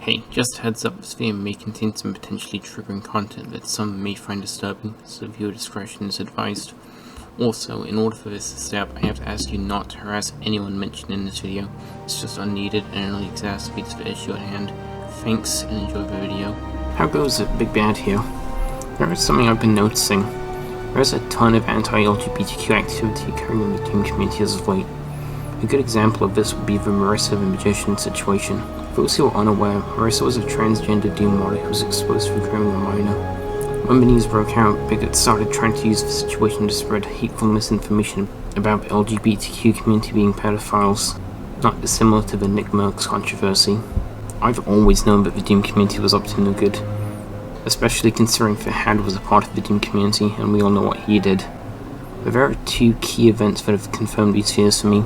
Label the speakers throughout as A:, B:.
A: Hey, just a heads up, this video may contain some potentially triggering content that some may find disturbing, so viewer discretion is advised. Also, in order for this to stay up, I have to ask you not to harass anyone mentioned in this video. It's just unneeded and it only exacerbates the issue at hand. Thanks and enjoy the video. How goes it, Big Bad here? There is something I've been noticing. There's a ton of anti-LGBTQ activity occurring in the Doom community as of late. A good example of this would be the Marissa the Magician situation. For those who are unaware, Marissa was a transgender Doom model who was exposed for grooming a minor. When the news broke out, bigots started trying to use the situation to spread hateful misinformation about the LGBTQ community being pedophiles, not dissimilar to the Nick Merckx controversy. I've always known that the Doom community was up to no good, especially considering that Had was a part of the Doom community and we all know what he did. But there are two key events that have confirmed these fears for me.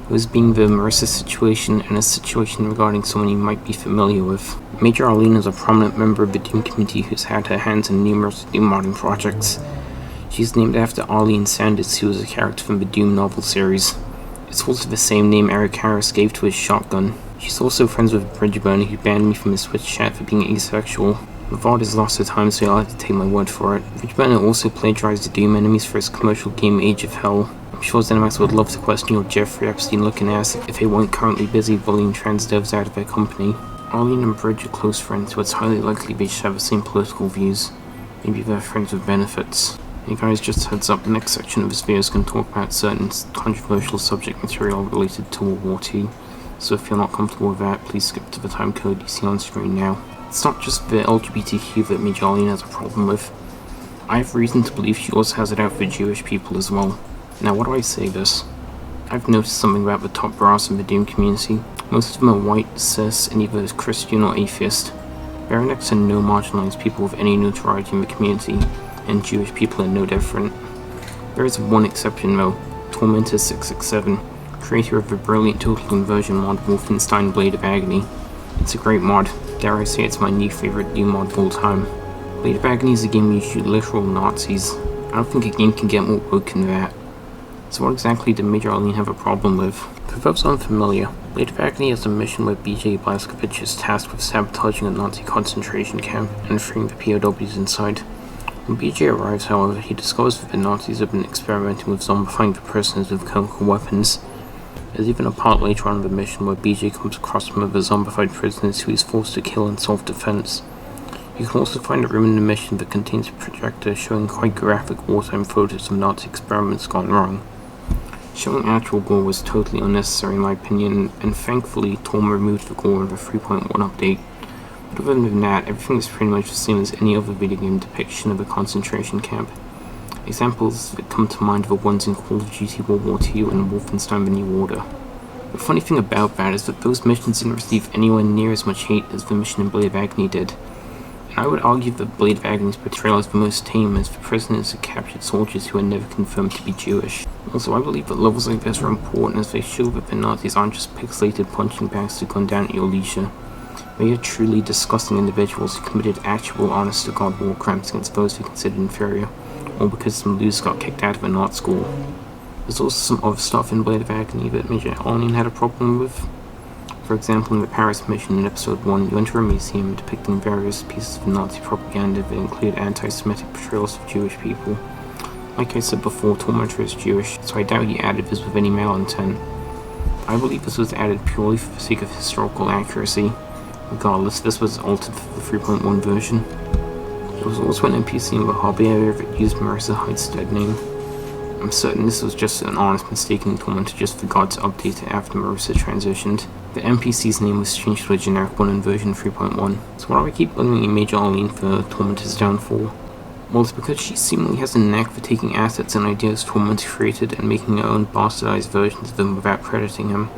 A: Those being the Marissa situation and a situation regarding someone you might be familiar with. Major Arlene is a prominent member of the Doom community who's had her hands in numerous Doom modding projects. She's named after Arlene Sanders, who was a character from the Doom novel series. It's also the same name Eric Harris gave to his shotgun. She's also friends with Bridgeburn, who banned me from his Twitch chat for being asexual. The VOD has lost her time, so you'll have to take my word for it. Bridgeburn also plagiarized the Doom enemies for his commercial game Age of Hell. I'm sure ZeniMax would love to question your Jeffrey Epstein-looking ass if they weren't currently busy bullying trans devs out of their company. Arlene and Bridge are close friends, so it's highly likely they should have the same political views. Maybe they're friends with benefits. Hey guys, just a heads up, the next section of this video is going to talk about certain controversial subject material related to World War II, so if you're not comfortable with that, please skip to the time code you see on screen now. It's not just the LGBTQ that Major Arlene has a problem with. I have reason to believe she also has it out for Jewish people as well. Now, why do I say this? I've noticed something about the top brass in the Doom community. Most of them are white, cis, and either Christian or atheist. There are next to no marginalized people with any notoriety in the community, and Jewish people are no different. There is one exception though, Tormentor667, creator of the brilliant Total Conversion mod Wolfenstein Blade of Agony. It's a great mod, dare I say it's my new favorite Doom mod of all time. Blade of Agony is a game where you shoot literal Nazis. I don't think a game can get more woke than that. So what exactly did Major Arlene have a problem with? For those unfamiliar, Blade of Agony is a mission where BJ Blazkowicz is tasked with sabotaging a Nazi concentration camp and freeing the POWs inside. When BJ arrives, however, he discovers that the Nazis have been experimenting with zombifying the prisoners with chemical weapons. There's even a part later on in the mission where BJ comes across some of the zombified prisoners who he's forced to kill in self-defense. You can also find a room in the mission that contains a projector showing quite graphic wartime photos of Nazi experiments gone wrong. Showing actual gore was totally unnecessary in my opinion, and thankfully Torm removed the gore in the 3.1 update. But other than that, everything is pretty much the same as any other video game depiction of a concentration camp. Examples that come to mind are the ones in Call of Duty World War II and Wolfenstein The New Order. The funny thing about that is that those missions didn't receive anywhere near as much hate as the mission in Blade of Agony did. And I would argue that Blade of Agony's portrayal is the most tame, as the prisoners are captured soldiers who are never confirmed to be Jewish. Also, I believe that levels like this are important as they show that the Nazis aren't just pixelated punching bags to gun down at your leisure. They are truly disgusting individuals who committed actual honest-to-God war crimes against those who considered inferior, all because some losers got kicked out of an art school. There's also some other stuff in Blade of Agony that Major Arlene had a problem with. For example, in the Paris mission in episode 1, you enter a museum depicting various pieces of Nazi propaganda that include anti-Semitic portrayals of Jewish people. Like I said before, Tormentor is Jewish, so I doubt he added this with any malintent. I believe this was added purely for the sake of historical accuracy. Regardless, this was altered for the 3.1 version. There was also an NPC in the hobby area that used Marissa Hyde's dead name. I'm certain this was just an honest mistake and Tormentor just forgot to update it after Marissa transitioned. The NPC's name was changed to a generic one in version 3.1. So why do I keep blaming Major Arlene for Tormentor's downfall? Well, it's because she seemingly has a knack for taking assets and ideas Tormentor created and making her own bastardized versions of them without crediting him.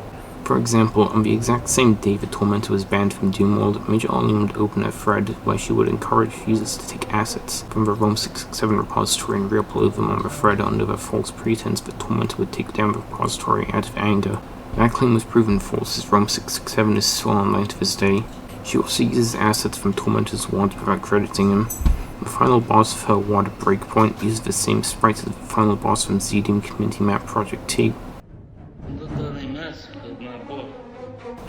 A: For example, on the exact same day that Tormentor was banned from Doom World, Major Arlene would open a thread where she would encourage users to take assets from the Rome667 repository and re-upload them on the thread under the false pretense that Tormentor would take down the repository out of anger. That claim was proven false, as Rome667 is still online to this day. She also uses assets from Tormentor's WAD without crediting him. The final boss of her WAD Breakpoint uses the same sprites as the final boss from Doom Community Map Project 2.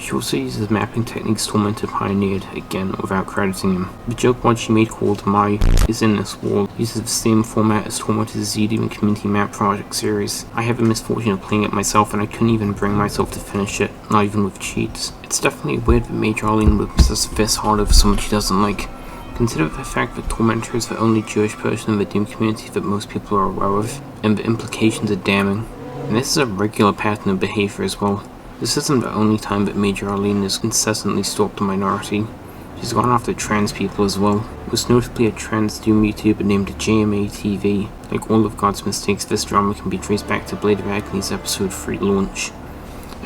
A: She also uses mapping techniques Tormentor pioneered, again without crediting him. The joke mod she made called My is in this wall uses the same format as Tormentor's ZDoom community map project series. I have the misfortune of playing it myself and I couldn't even bring myself to finish it, not even with cheats. It's definitely weird that Mage Arlene would possess this hard over someone she doesn't like. Consider the fact that Tormentor is the only Jewish person in the Doom community that most people are aware of, and the implications are damning. And this is a regular pattern of behavior as well. This isn't the only time that Major Arlene has incessantly stalked a minority. She's gone after trans people as well, most notably a trans Doom YouTuber named JMA-TV. Like all of God's mistakes, this drama can be traced back to Blade of Agony's episode 3 launch.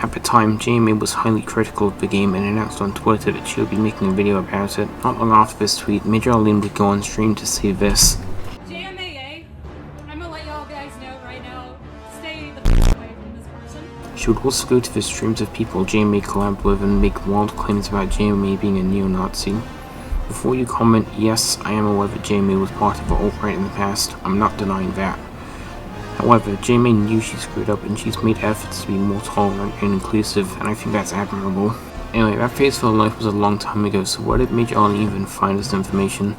A: At the time, JMA was highly critical of the game and announced on Twitter that she would be making a video about it. Not long after this tweet, Major Arlene would go on stream to say this.
B: JMA, I'm gonna let y'all guys know right now, stay the f away from this person.
A: She would also go to the streams of people JMA collabed with and make wild claims about JMA being a neo-Nazi. Before you comment, yes, I am aware that JMA was part of the alt-right in the past, I'm not denying that. However, JMA knew she screwed up and she's made efforts to be more tolerant and inclusive, and I think that's admirable. Anyway, that phase of her life was a long time ago, so where did Major Arlene even find this information?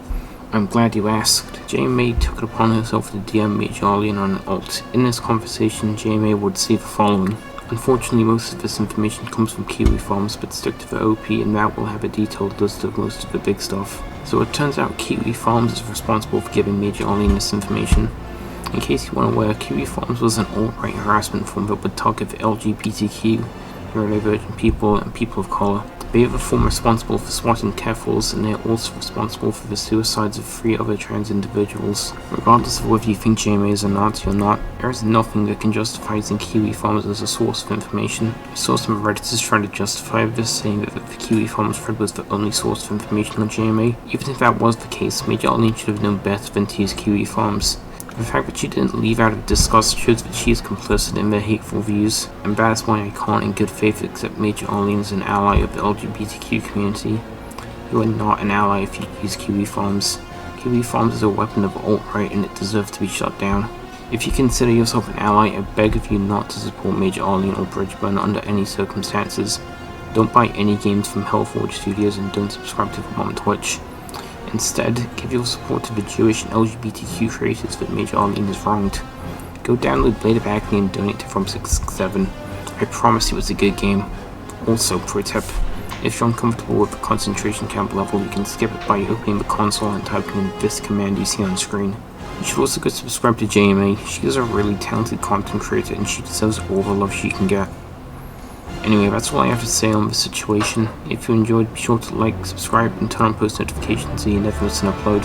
A: I'm glad you asked. JMA took it upon herself to DM Major Arlene on an alt. In this conversation, JMA would say the following. Unfortunately, most of this information comes from Kiwi Farms, but stick to the OP and that will have a detailed list of most of the big stuff. So it turns out Kiwi Farms is responsible for giving Major Arlene this information. In case you weren't aware, Kiwi Farms was an alt-right harassment form that would target the LGBTQ, neurodivergent people, and people of color. They are the form responsible for swatting Kefals, and they are also responsible for the suicides of 3 other trans individuals. Regardless of whether you think JMA is a Nazi or not, there is nothing that can justify using Kiwi Farms as a source of information. I saw some Redditors trying to justify this, saying that the Kiwi Farms thread was the only source of information on JMA. Even if that was the case, Major Arlene should have known better than to use Kiwi Farms. The fact that she didn't leave out of disgust shows that she is complicit in their hateful views, and that is why I can't in good faith accept Major Arlene as an ally of the LGBTQ community. You are not an ally if you use Kiwi Farms. Kiwi Farms is a weapon of alt-right and it deserves to be shut down. If you consider yourself an ally, I beg of you not to support Major Arlene or Bridgeburn under any circumstances. Don't buy any games from Hellforge Studios and don't subscribe to them on Twitch. Instead, give your support to the Jewish and LGBTQ creators that Major Arlene has wronged. Go download Blade of Agony and donate to From667. I promise you it's a good game. Also, pro tip, if you're uncomfortable with the concentration camp level, you can skip it by opening the console and typing in this command you see on screen. You should also go subscribe to JMA. She is a really talented content creator and she deserves all the love she can get. Anyway, that's all I have to say on the situation. If you enjoyed, be sure to like, subscribe, and turn on post notifications so you never miss an upload.